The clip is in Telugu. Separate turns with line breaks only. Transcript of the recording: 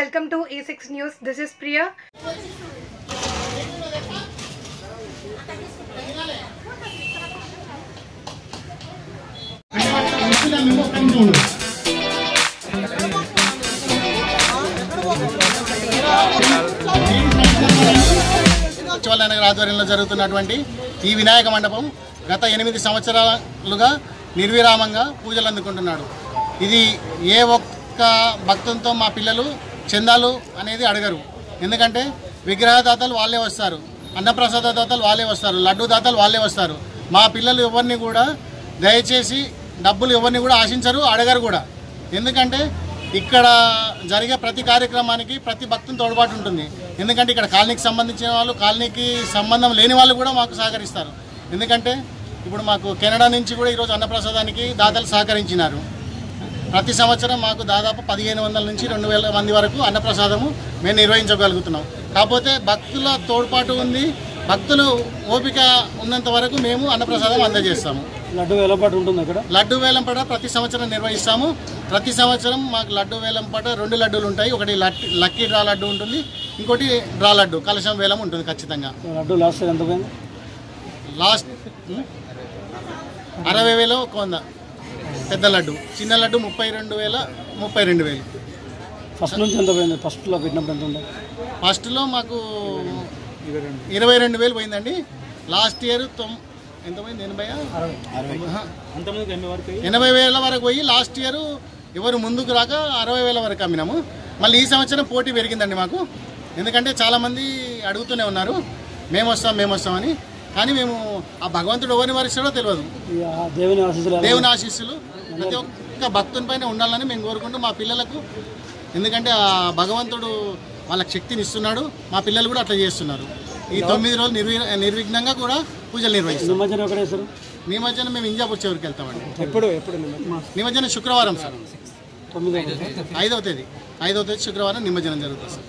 welcome to A6 News. This is Priya.
సచివాలయ ఆధ్వర్యంలో జరుగుతున్నటువంటి ఈ వినాయక మండపం గత 8 సంవత్సరాలుగా నిర్విరామంగా పూజలు అందుకుంటున్నాడు. ఇది ఏ ఒక్క భక్తులతో మా పిల్లలు చందాలు అనేది అడగరు. ఎందుకంటే విగ్రహదాతలు వాళ్ళే వస్తారు, అన్నప్రసాద దాతలు వాళ్ళే వస్తారు, లడ్డు దాతలు వాళ్ళే వస్తారు. మా పిల్లలు ఎవరిని కూడా దయచేసి డబ్బులు ఎవరిని కూడా ఆశించరు, అడగరు కూడా. ఎందుకంటే ఇక్కడ జరిగే ప్రతి కార్యక్రమానికి ప్రతి భక్తుని తోడ్పాటు ఉంటుంది. ఎందుకంటే ఇక్కడ కాలనీకి సంబంధించిన వాళ్ళు, కాలనీకి సంబంధం లేని వాళ్ళు కూడా మాకు సహకరిస్తారు. ఎందుకంటే ఇప్పుడు మాకు కెనడా నుంచి కూడా ఈరోజు అన్నప్రసాదానికి దాతలు సహకరించినారు. ప్రతి సంవత్సరం మాకు దాదాపు 1500 నుంచి 2000 మంది వరకు అన్నప్రసాదము మేము నిర్వహించగలుగుతున్నాం. కాకపోతే భక్తుల తోడ్పాటు ఉంది, భక్తులు ఓపిక ఉన్నంత వరకు మేము అన్నప్రసాదం అందజేస్తాము.
లడ్డు వేలంపాట ఉంటుంది అక్కడ.
లడ్డు వేలంపాట ప్రతి సంవత్సరం నిర్వహిస్తాము. ప్రతి సంవత్సరం మాకు లడ్డు వేలంపాట 2 లడ్డూలు ఉంటాయి. ఒకటి లక్కీ డ్రా లడ్డు ఉంటుంది, ఇంకోటి డ్రా లడ్డు కలశం వేలం ఉంటుంది ఖచ్చితంగా.
లడ్డు లాస్ట్ ఎంత పోయింది?
లాస్ట్ 60,000 ఒక 100 పెద్ద లడ్డు, చిన్న లడ్డు 32,000.
ఫస్ట్ నుంచి ఎంత పోయింది? ఫస్ట్లో పెట్టినప్పుడు ఎంత ఉండే?
ఫస్ట్లో మాకు 22,000 పోయిందండి. లాస్ట్ ఇయర్ ఎంత పోయింది? 80,000 వరకు పోయి లాస్ట్ ఇయర్ ఎవరు ముందుకు రాక 60,000 వరకు అమ్మినాము. మళ్ళీ ఈ సంవత్సరం పోటీ పెరిగిందండి మాకు. ఎందుకంటే చాలామంది అడుగుతూనే ఉన్నారు మేము వస్తామని. కానీ మేము ఆ భగవంతుడు ఎవరిని వరిస్తాడో తెలియదు. దేవుని ఆశీస్సులు ప్రతి ఒక్క భక్తుని పైన ఉండాలని మేము కోరుకుంటూ మా పిల్లలకు, ఎందుకంటే ఆ భగవంతుడు వాళ్ళకి శక్తిని ఇస్తున్నాడు, మా పిల్లలు కూడా అట్లా చేస్తున్నారు. ఈ 9 రోజులు నిర్విఘ్నంగా కూడా పూజలు నిర్వహిస్తాం. నిమజ్జనం మేము ఇంజాపూర్ చివరికి వెళ్తామండి.
ఎప్పుడు
నిమజ్జనం శుక్రవారం సార్,
9వ తేదీ
5వ తేదీ శుక్రవారం నిమజ్జనం జరుగుతుంది సార్.